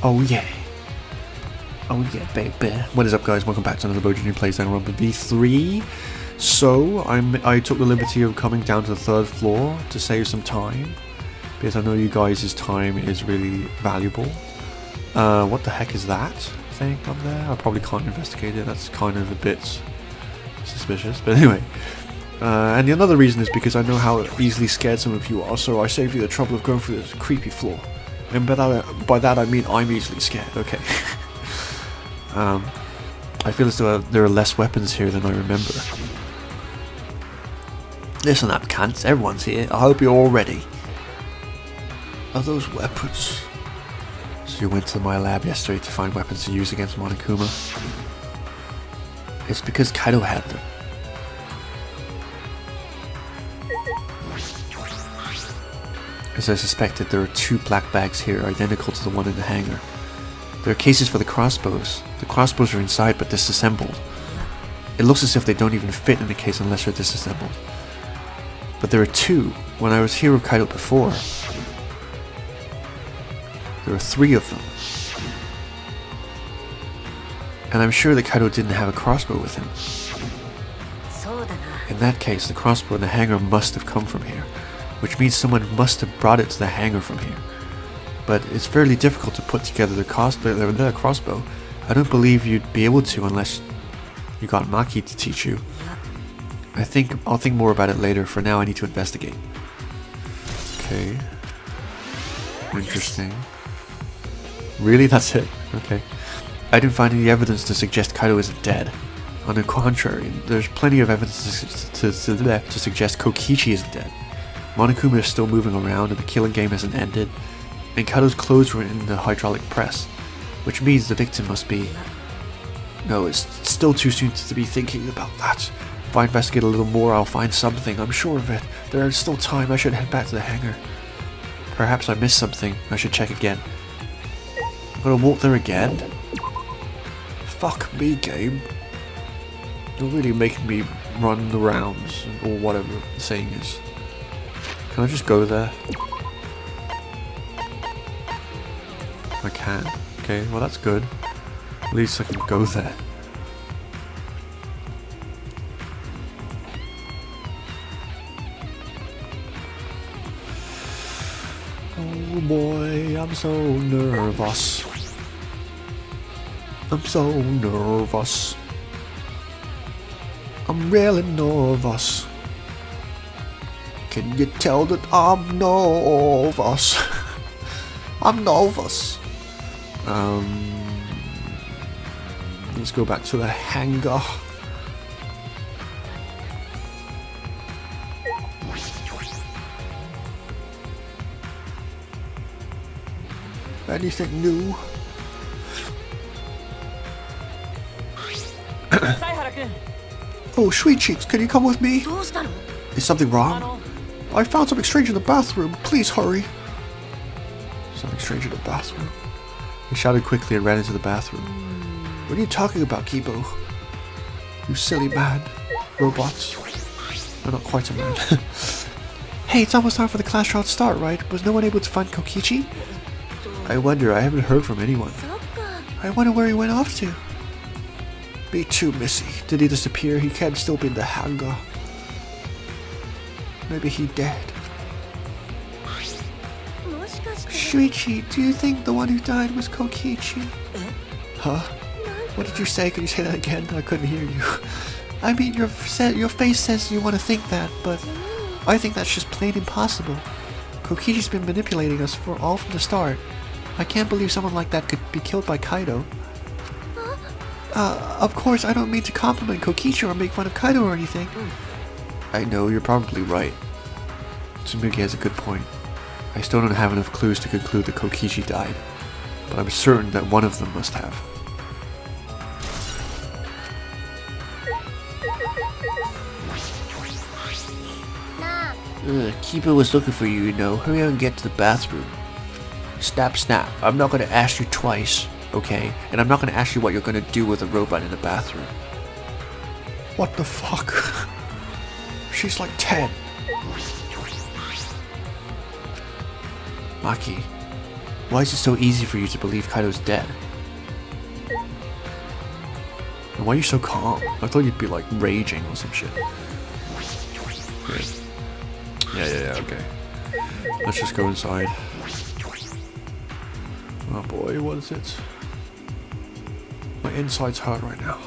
Oh yeah. Oh yeah, baby. What is up, guys? Welcome back to another Bowjinjin plays Danganronpa V3. So, I took the liberty of coming down to the 3rd floor to save some time. Because I know you guys' time is really valuable. What the heck is that thing up there? I probably can't investigate it. That's kind of a bit suspicious. But anyway. And the another reason is because I know how easily scared some of you are. So I saved you the trouble of going through this creepy floor. And by that I mean I'm easily scared, okay. I feel as though there are less weapons here than I remember. Listen up, cunts, everyone's here. I hope you're all ready. Are those weapons? So you went to my lab yesterday to find weapons to use against Monokuma? It's because Kaido had them. As I suspected, there are 2 black bags here identical to the one in the hangar. There are cases for the crossbows. The crossbows are inside but disassembled. It looks as if they don't even fit in the case unless they're disassembled. But there are 2. When I was here with Kaido before, there are 3 of them. And I'm sure that Kaido didn't have a crossbow with him. In that case, the crossbow in the hangar must have come from here, which means someone must have brought it to the hangar from here. But it's fairly difficult to put together the crossbow. I don't believe you'd be able to unless you got Maki to teach you. I'll think more about it later. For now, I need to investigate. Okay. Interesting. Really? That's it? Okay. I didn't find any evidence to suggest Kaido isn't dead. On the contrary, there's plenty of evidence to suggest Kokichi isn't dead. Monokuma is still moving around and the killing game hasn't ended. And Kaido's clothes were in the hydraulic press, which means the victim must be... No, it's still too soon to be thinking about that. If I investigate a little more, I'll find something, I'm sure of it. There is still time, I should head back to the hangar. Perhaps I missed something, I should check again. I'm gonna walk there again? Fuck me, game. You're really making me run the rounds, or whatever the saying is. Can I just go there? I can. Okay, well that's good. At least I can go there. Oh boy, I'm so nervous. I'm so nervous. I'm really nervous. Can you tell that I'm nervous? I'm nervous. Let's go back to the hangar. Anything new? Oh, sweet cheeks, can you come with me? Is something wrong? I found something strange in the bathroom. Please hurry. Something strange in the bathroom. He shouted quickly and ran into the bathroom. What are you talking about, Kibo? You silly man. Robots. I'm not quite a man. Hey, it's almost time for the class trial to start, right? Was no one able to find Kokichi? I wonder, I haven't heard from anyone. I wonder where he went off to. Me too, Missy. Did he disappear? He can't still be in the hangar. Maybe he dead. Shuichi, do you think the one who died was Kokichi? Huh? What did you say? Could you say that again? I couldn't hear you. I mean, your face says you want to think that, but I think that's just plain impossible. Kokichi's been manipulating us from the start. I can't believe someone like that could be killed by Kaido. Of course, I don't mean to compliment Kokichi or make fun of Kaido or anything. I know, you're probably right. Tsumugi has a good point. I still don't have enough clues to conclude that Kokichi died, but I'm certain that one of them must have. Kiba was looking for you, you know. Hurry up and get to the bathroom. Snap, snap. I'm not gonna ask you twice, okay? And I'm not gonna ask you what you're gonna do with a robot in the bathroom. What the fuck? She's like 10. Maki, Why is it so easy for you to believe Kaido's dead? And why are you so calm? I thought you'd be like raging or some shit. Good. Yeah, okay. Let's just go inside. Oh boy, what is it? My insides hurt right now.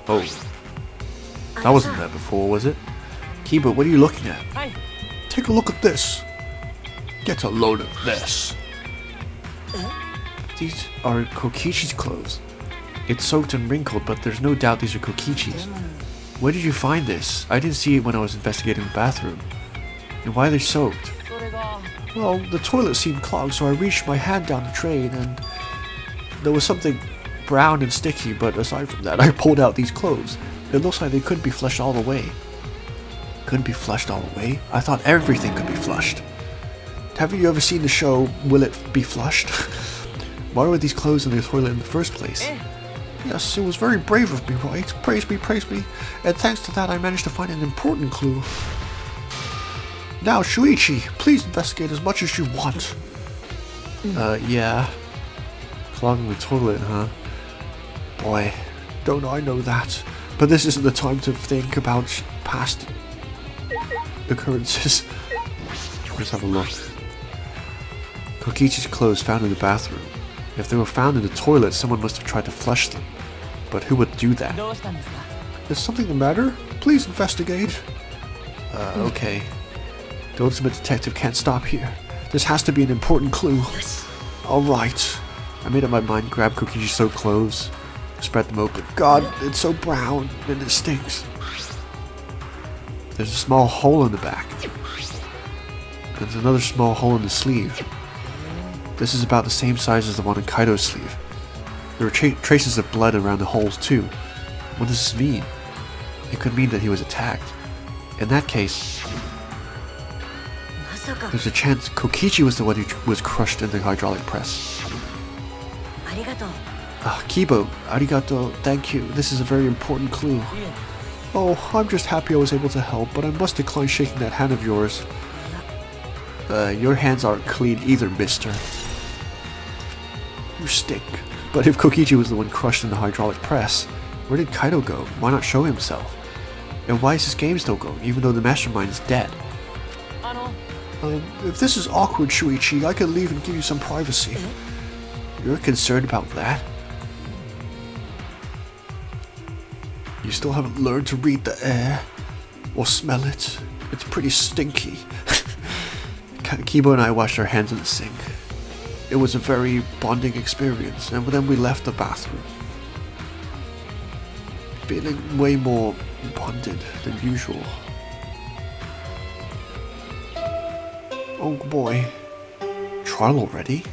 Oh. That wasn't there before, was it? Kiba, what are you looking at? Take a look at this. Get a load of this. These are Kokichi's clothes. It's soaked and wrinkled, but there's no doubt these are Kokichi's. Where did you find this? I didn't see it when I was investigating the bathroom. And why are they soaked? Well, the toilet seemed clogged, so I reached my hand down the drain and there was something brown and sticky, but aside from that, I pulled out these clothes. It looks like they couldn't be flushed all the way. Couldn't be flushed all the way? I thought everything could be flushed. Have you ever seen the show Will It Be Flushed? Why were these clothes in the toilet in the first place? Yes, it was very brave of me, right? Praise me, praise me. And thanks to that, I managed to find an important clue. Now, Shuichi, please investigate as much as you want. Yeah. Clogging the toilet, huh? Boy, don't I know that. But this isn't the time to think about past occurrences. Let's have a look. Kokichi's clothes found in the bathroom. If they were found in the toilet, someone must have tried to flush them. But who would do that? Is something the matter? Please investigate. Okay. The ultimate detective can't stop here. This has to be an important clue. Alright. I made up my mind, grabbed Kokichi's soaked clothes, spread them open. God, it's so brown, and it stinks. There's a small hole in the back. There's another small hole in the sleeve. This is about the same size as the one in Kaido's sleeve. There are traces of blood around the holes too. What does this mean? It could mean that he was attacked. In that case, there's a chance Kokichi was the one who was crushed in the hydraulic press. Kibo, arigato, thank you. This is a very important clue. Oh, I'm just happy I was able to help, but I must decline shaking that hand of yours. Your hands aren't clean either, mister. You stink. But if Kokichi was the one crushed in the hydraulic press, where did Kaido go? Why not show himself? And why is this game still going, even though the mastermind is dead? If this is awkward, Shuichi, I could leave and give you some privacy. You're concerned about that? You still haven't learned to read the air? Or smell it? It's pretty stinky. Kibo and I washed our hands in the sink. It was a very bonding experience, and then we left the bathroom. Feeling way more bonded than usual. Oh boy. Trial already?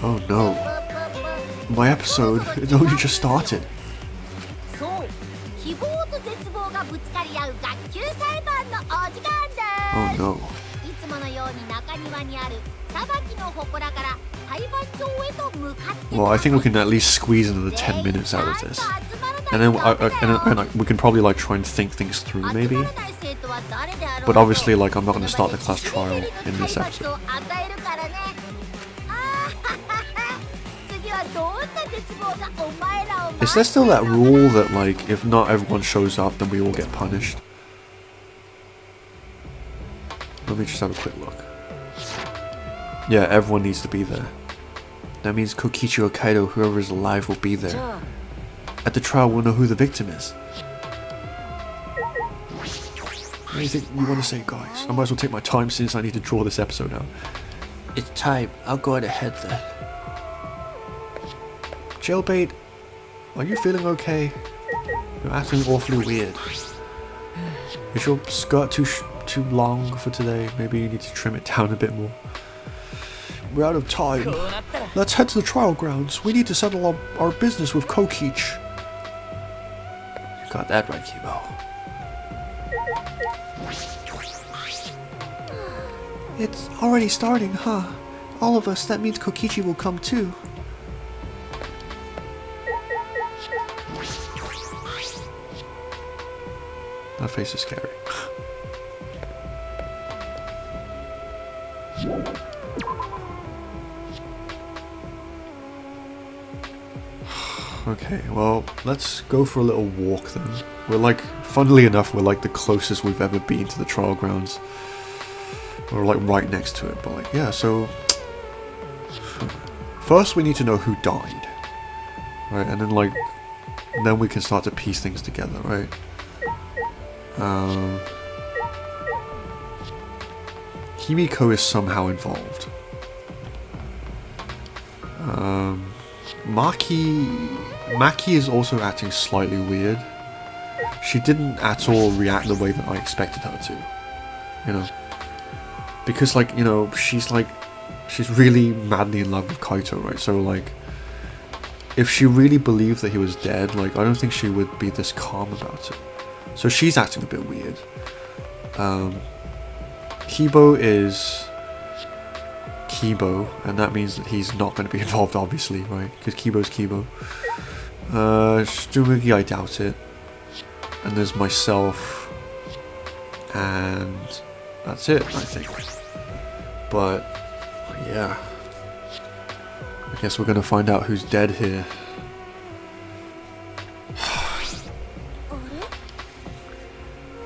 Oh no. My episode, it only just started. Oh no. Well, I think we can at least squeeze another 10 minutes out of this. And then we can probably like try and think things through maybe. But obviously like I'm not going to start the class trial in this episode. Is there still that rule that like if not everyone shows up then we all get punished? Let me just have a quick look. Yeah, everyone needs to be there. That means Kokichi or Kaido, whoever is alive, will be there. At the trial, we'll know who the victim is. Anything you want to say, guys? I might as well take my time since I need to draw this episode out. It's time. I'll go ahead then. Jailbait, are you feeling okay? You're acting awfully weird. Is your skirt too long for today? Maybe you need to trim it down a bit more. We're out of time. Let's head to the trial grounds. We need to settle our business with Kokichi. You got that right, Kibo. It's already starting, huh? All of us, that means Kokichi will come too. That face is scary. Okay, well, let's go for a little walk then. We're like, funnily enough, we're like the closest we've ever been to the trial grounds. We're like right next to it, but like, yeah, so... First we need to know who died. Right, and then like, then we can start to piece things together, right? Himiko is somehow involved. Maki is also acting slightly weird. She didn't at all react the way that I expected her to, you know, because like, you know, she's really madly in love with Kaito, right? So like, if she really believed that he was dead, like, I don't think she would be this calm about it. So she's acting a bit weird. Kibo is Kibo, and that means that he's not going to be involved, obviously, right? Because Kibo's Kibo. Stumugi, I doubt it. And there's myself, and that's it, I think. But yeah, I guess we're gonna find out who's dead here.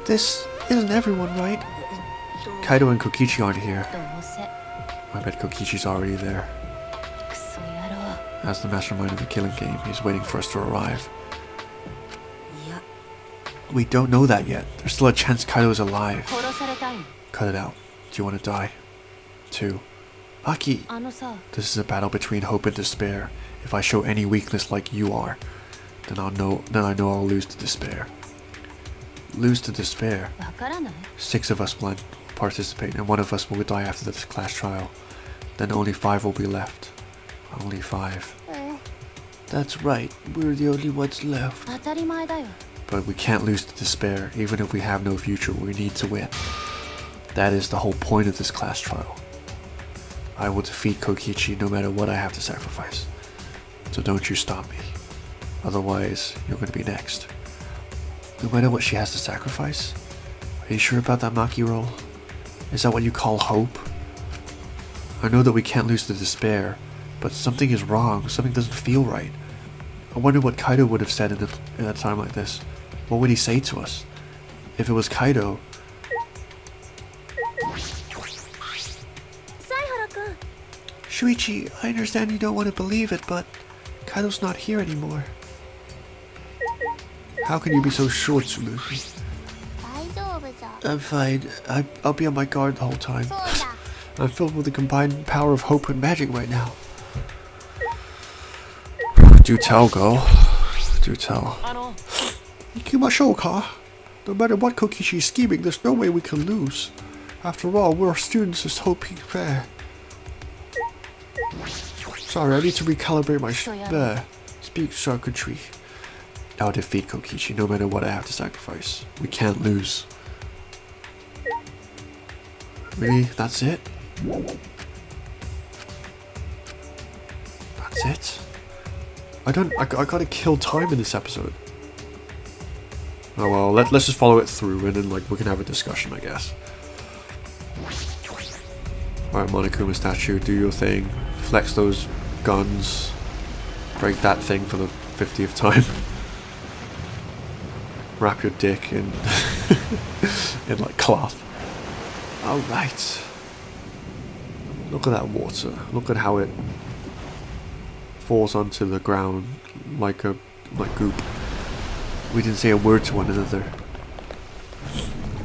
This isn't everyone, right? Kaido and Kokichi aren't here. I bet Kokichi's already there. As the mastermind of the killing game, he's waiting for us to arrive. We don't know that yet. There's still a chance Kaido is alive. Cut it out. Do you want to die? 2. Aki! This is a battle between hope and despair. If I show any weakness like you are, then I know I'll lose to despair. Lose to despair? 6 of us will participate, and 1 of us will die after this class trial. Then only 5 will be left. Only 5. That's right, we're the only ones left. But we can't lose to despair. Even if we have no future, we need to win. That is the whole point of this class trial. I will defeat Kokichi no matter what I have to sacrifice. So don't you stop me. Otherwise, you're going to be next. No matter what she has to sacrifice? Are you sure about that Maki roll? Is that what you call hope? I know that we can't lose to despair, but something is wrong. Something doesn't feel right. I wonder what Kaido would have said in a time like this. What would he say to us? If it was Kaido... Shuichi, I understand you don't want to believe it, but Kaido's not here anymore. How can you be so sure, Tsuluki? I'm fine. I'll be on my guard the whole time. I'm filled with the combined power of hope and magic right now. Do tell, girl. Do tell. Ikimashou-ka. No matter what Kokishi's scheming, there's no way we can lose. After all, we're students of hoping fair. Sorry, I need to recalibrate my speak circuitry. I'll defeat Kokichi no matter what I have to sacrifice. We can't lose. Really? That's it? That's it? I gotta kill time in this episode. Oh well, let's just follow it through and then like we can have a discussion, I guess. Alright, Monokuma statue, do your thing. Flex those guns. Break that thing for the 50th time. Wrap your dick in in like cloth. Alright. Look at that water. Look at how it falls onto the ground like goop. We didn't say a word to one another.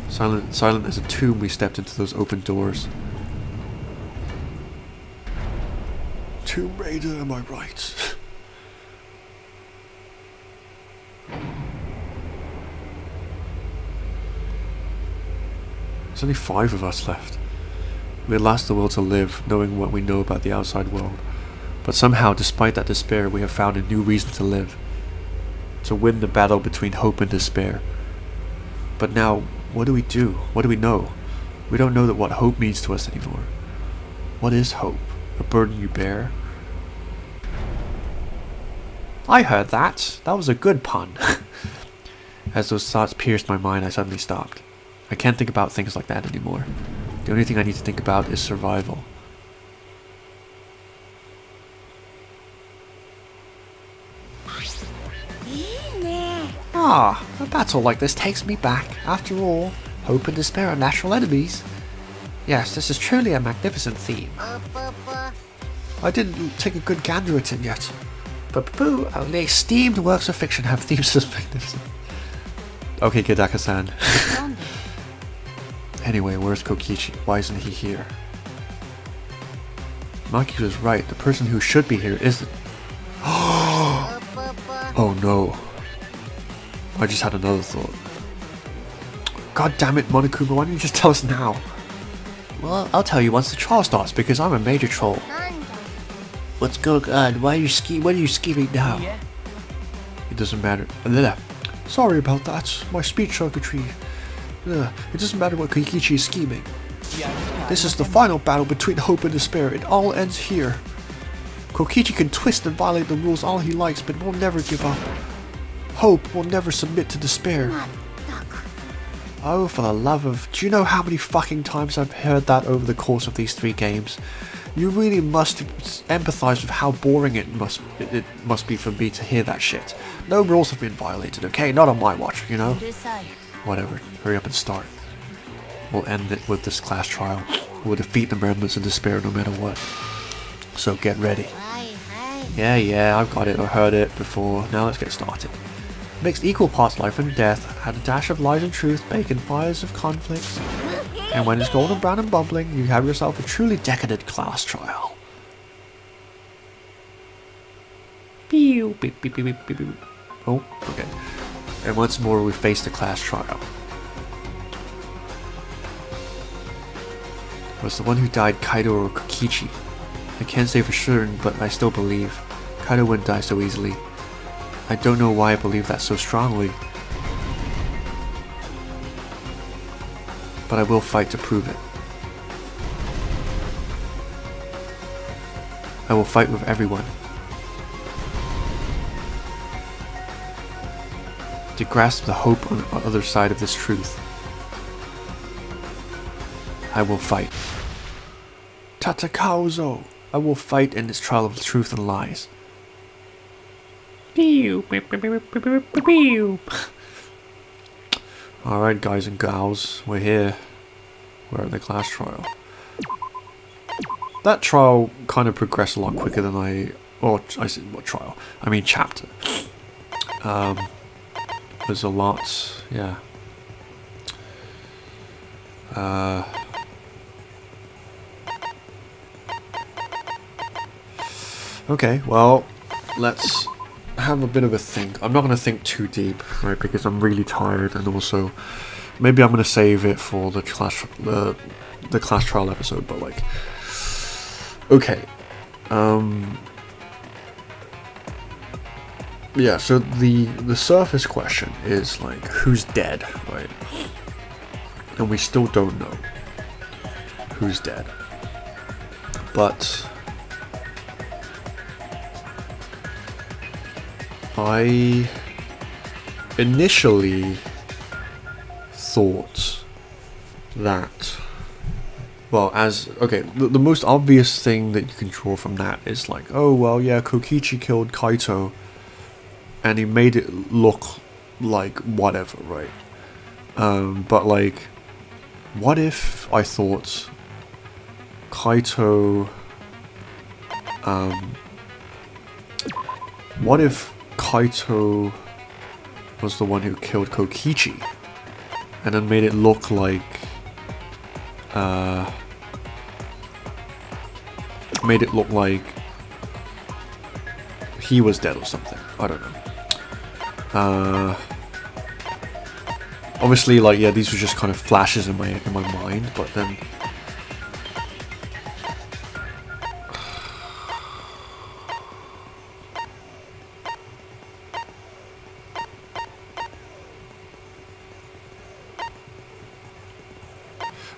Silent as a tomb, we stepped into those open doors. Tomb Raider, am I right? There's only 5 of us left. We had lost the will to live, knowing what we know about the outside world. But somehow, despite that despair, we have found a new reason to live. To win the battle between hope and despair. But now, what do we do? What do we know? We don't know what hope means to us anymore. What is hope? A burden you bear? I heard that. That was a good pun. As those thoughts pierced my mind, I suddenly stopped. I can't think about things like that anymore. The only thing I need to think about is survival. Ah, a battle like this takes me back. After all, hope and despair are natural enemies. Yes, this is truly a magnificent theme. I didn't take a good gander at it yet. But only esteemed works of fiction have themes as magnificent. Okay, Kidaka-san. Anyway, where's Kokichi? Why isn't he here? Maki was right. The person who should be here isn't. Oh no. I just had another thought. God damn it, Monokuma, why don't you just tell us now? Well, I'll tell you once the trial starts, because I'm a major troll. Let's go, God. What are you scheming now? It doesn't matter. Sorry about that. My speech circuitry. It doesn't matter what Kokichi is scheming. This is the final battle between hope and despair. It all ends here. Kokichi can twist and violate the rules all he likes, but will never give up. Hope will never submit to despair. Oh, for the love of... Do you know how many fucking times I've heard that over the course of these 3 games? You really must empathize with how boring it must be for me to hear that shit. No rules have been violated, okay? Not on my watch, you know? Whatever. Hurry up and start. We'll end it with this class trial. We'll defeat the remnants of despair no matter what. So get ready. Yeah, I've got it. I heard it before. Now let's get started. Mixed equal parts life and death, add a dash of lies and truth, bake in fires of conflicts. And when it's golden brown and bubbling, you have yourself a truly decadent class trial. Beep, beep, beep, beep, beep, beep. Oh, okay. And once more we face the class trial. Was the one who died Kaido or Kokichi? I can't say for certain, but I still believe. Kaido wouldn't die so easily. I don't know why I believe that so strongly. But I will fight to prove it. I will fight with everyone. To grasp the hope on the other side of this truth. I will fight. Tatakauzo! I will fight in this trial of truth and lies. Alright guys and gals, we're here. We're at the class trial. That trial kind of progressed a lot quicker than I said what trial? I mean chapter. There's a lot, yeah. Okay, well, let's have a bit of a think. I'm not going to think too deep, right, because I'm really tired, and also maybe I'm going to save it for the class trial episode, but like, okay, yeah, so the surface question is like, who's dead, right? And we still don't know who's dead, but I initially thought that, well, the most obvious thing that you can draw from that is like, oh well, yeah, Kokichi killed Kaito and he made it look like whatever, right? But like, what if I thought Kaito, what if Kaito was the one who killed Kokichi and then made it look like he was dead or something. I don't know. Obviously, like, yeah, these were just kind of flashes in my mind, but then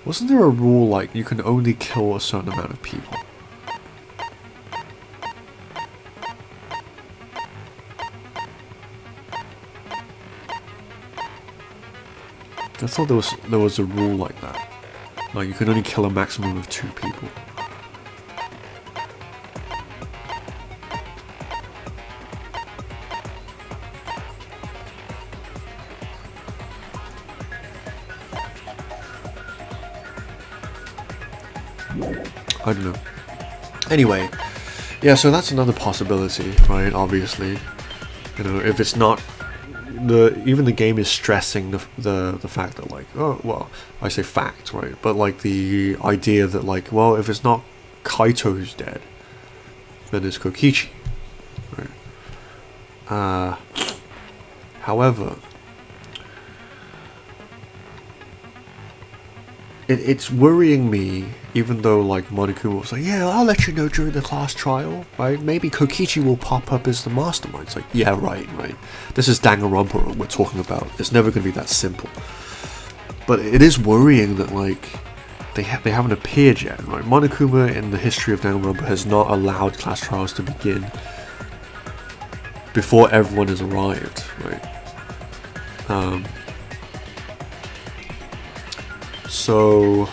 wasn't there a rule like you can only kill a certain amount of people? I thought there was a rule like that. Like you can only kill a maximum of 2 people. I don't know. Anyway, yeah, so that's another possibility, right? Obviously, you know, if it's not even the game is stressing the fact that, like, oh, well, I say fact, right? But like the idea that, like, well, if it's not Kaito who's dead, then it's Kokichi, right? However, it's worrying me, even though, like, Monokuma was like, yeah, I'll let you know during the class trial, right? Maybe Kokichi will pop up as the mastermind. It's like, yeah, right. This is Danganronpa we're talking about. It's never going to be that simple. But it is worrying that, like, they haven't appeared yet, right? Monokuma in the history of Danganronpa has not allowed class trials to begin before everyone has arrived, right? So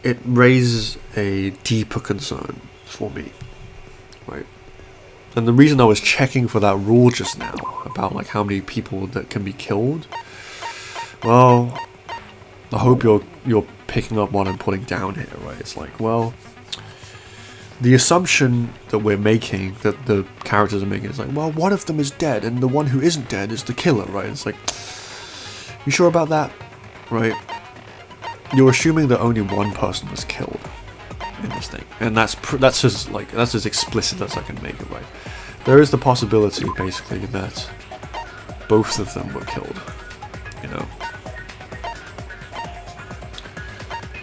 it raises a deeper concern for me, right? And the reason I was checking for that rule just now about, like, how many people that can be killed, well, I hope you're picking up what I'm putting down here, right? It's like, well, the assumption that we're making, that the characters are making, is like, well, one of them is dead and the one who isn't dead is the killer, right? It's like, you sure about that, right? You're assuming that only one person was killed in this thing, and that's as explicit as I can make it, right? There is the possibility, basically, that both of them were killed, you know.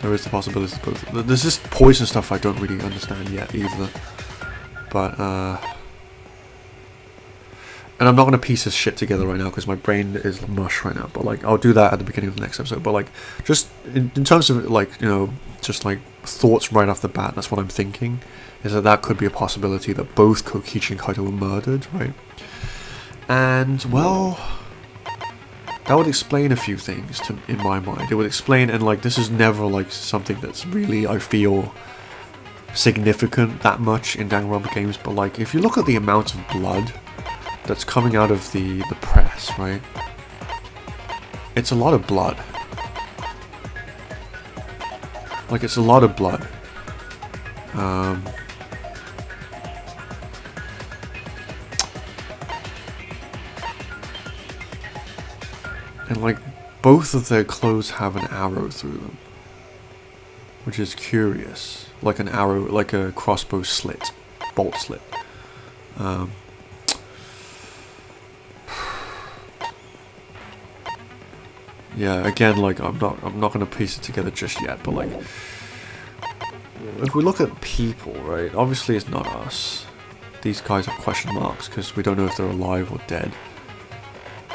There is the possibility that both. There's this poison stuff I don't really understand yet either, but and I'm not going to piece this shit together right now because my brain is mush right now, but, like, I'll do that at the beginning of the next episode. But, like, just in terms of, like, you know, just, like, thoughts right off the bat, that's what I'm thinking, is that could be a possibility that both Kokichi and Kaito were murdered, right? And, well, that would explain a few things in my mind. It would explain, and, like, this is never, like, something that's really, I feel, significant that much in Danganronpa games, but, like, if you look at the amount of blood that's coming out of the press, right? It's a lot of blood. Like, it's a lot of blood. And, like, both of their clothes have an arrow through them, which is curious. Like an arrow, like a crossbow slit, bolt slit. Yeah, again, like, I'm not gonna piece it together just yet, but, like, if we look at people, right, obviously it's not us. These guys have question marks because we don't know if they're alive or dead.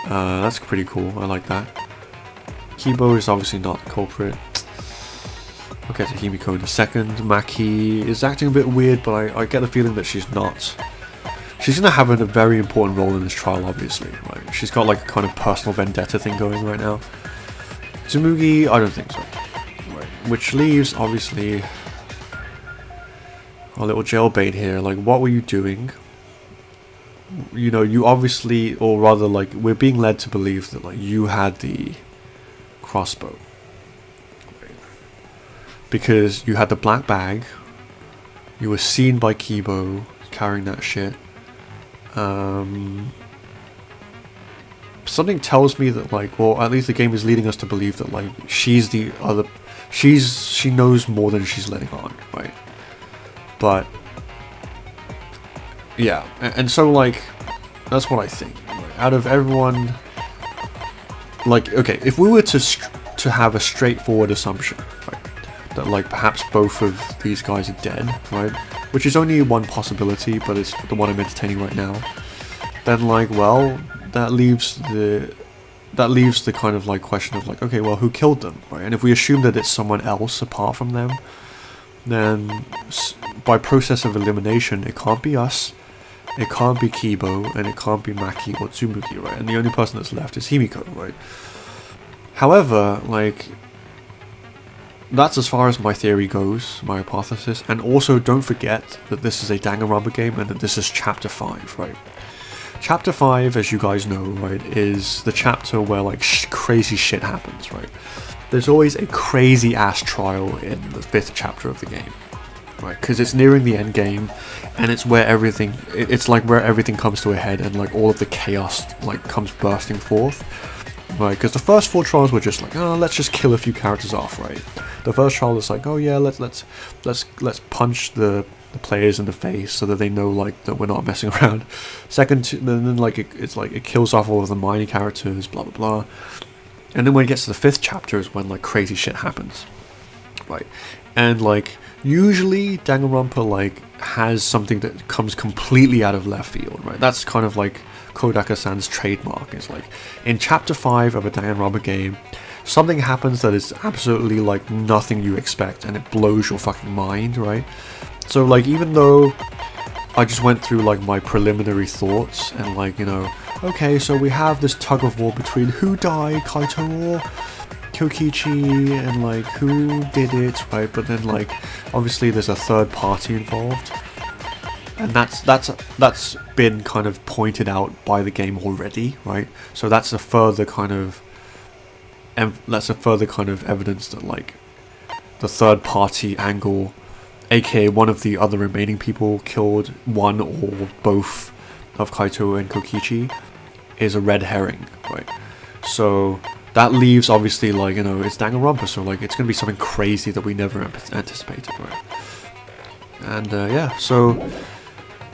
That's pretty cool, I like that. Kibo is obviously not the culprit. I'll get to Himiko in a second. Maki is acting a bit weird, but I get the feeling that she's not. She's going to have a very important role in this trial, obviously. Like, she's got, like, a kind of personal vendetta thing going right now. Tsumugi, I don't think so. Right. Which leaves, obviously, our little jailbait here. Like, what were you doing? You know, you obviously, or rather, like, we're being led to believe that, like, you had the crossbow. Right. Because you had the black bag. You were seen by Kibo carrying that shit. Something tells me that, like, well, at least the game is leading us to believe that, like, she knows more than she's letting on, right? But yeah, and so, like, that's what I think. Like, out of everyone, like, okay, if we were to have a straightforward assumption, right, that, like, perhaps both of these guys are dead, right, which is only one possibility, but it's the one I'm entertaining right now, then, like, well, that leaves the kind of, like, question of, like, okay, well, who killed them, right? And if we assume that it's someone else apart from them, then by process of elimination, it can't be us, it can't be Kibo, and it can't be Maki or Tsumugi, right? And the only person that's left is Himiko, right? However, like, that's as far as my theory goes, my hypothesis. And also, don't forget that this is a Danganronpa game and that this is Chapter 5, right? Chapter 5, as you guys know, right, is the chapter where, like, crazy shit happens, right? there's always a crazy ass trial in the 5th chapter of the game, right? Because it's nearing the end game, and it's where everything, it's like where everything comes to a head, and like all of the chaos like comes bursting forth, right? Because the first 4 trials were just like, oh, let's just kill a few characters off, right? The first trial is like, oh yeah, let's punch the players in the face so that they know like that we're not messing around. Second, then like it's like it kills off all of the minor characters, blah blah blah. And then when it gets to the 5th chapter is when like crazy shit happens, right? And like usually Danganronpa like has something that comes completely out of left field, right? That's kind of like Kodaka-san's trademark. Is like in chapter 5 of a Danganronpa game, something happens that is absolutely like nothing you expect, and it blows your fucking mind, right? So like even though I just went through like my preliminary thoughts and like, you know, okay, so we have this tug of war between who died, Kaito or Kokichi, and like who did it, right? But then like obviously there's a third party involved, and that's been kind of pointed out by the game already, right? So that's a further kind of evidence that like the third party angle, aka one of the other remaining people killed one or both of Kaito and Kokichi, is a red herring, right? So that leaves obviously like, you know, it's Danganronpa, so like it's gonna be something crazy that we never anticipated, right? And yeah, so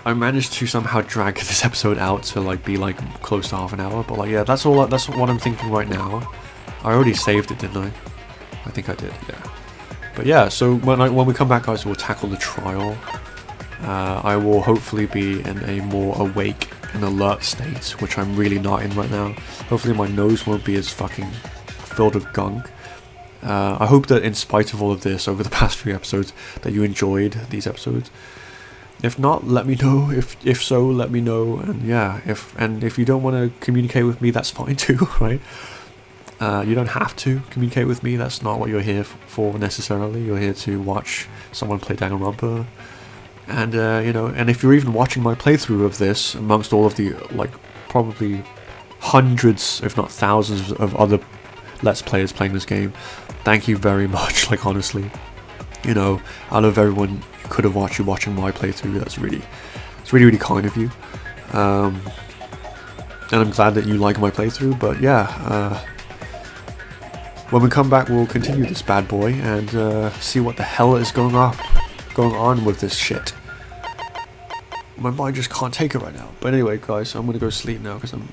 I managed to somehow drag this episode out to like be like close to half an hour, but like yeah, that's what I'm thinking right now. I already saved it, didn't I? I think I did, yeah. But yeah, so when we come back, guys, we'll tackle the trial. I will hopefully be in a more awake and alert state, which I'm really not in right now. Hopefully my nose won't be as fucking filled with gunk. I hope that in spite of all of this over the past few episodes, that you enjoyed these episodes. If not, let me know. If so, let me know. And yeah, if you don't want to communicate with me, that's fine too, right? You don't have to communicate with me. That's not what you're here for necessarily. You're here to watch someone play Danganronpa. And you know, and if you're even watching my playthrough of this amongst all of the like probably hundreds if not thousands of other Let's Players playing this game, thank you very much. Like honestly, you know, out of everyone you could have watched, you watching my playthrough, it's really kind of you. And I'm glad that you like my playthrough. But yeah, when we come back, we'll continue this bad boy and see what the hell is going on with this shit. My mind just can't take it right now. But anyway, guys, I'm gonna go sleep now because I'm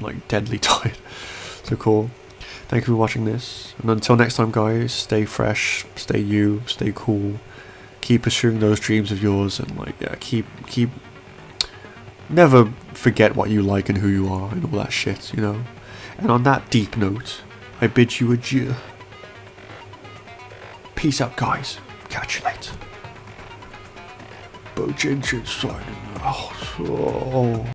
like deadly tired. So cool. Thank you for watching this, and until next time, guys, stay fresh, stay you, stay cool, keep pursuing those dreams of yours, and like yeah, keep never forget what you like and who you are and all that shit, you know. And on that deep note, I bid you adieu. Peace out, guys. Catch you later. Bowjinjin signing out. Oh.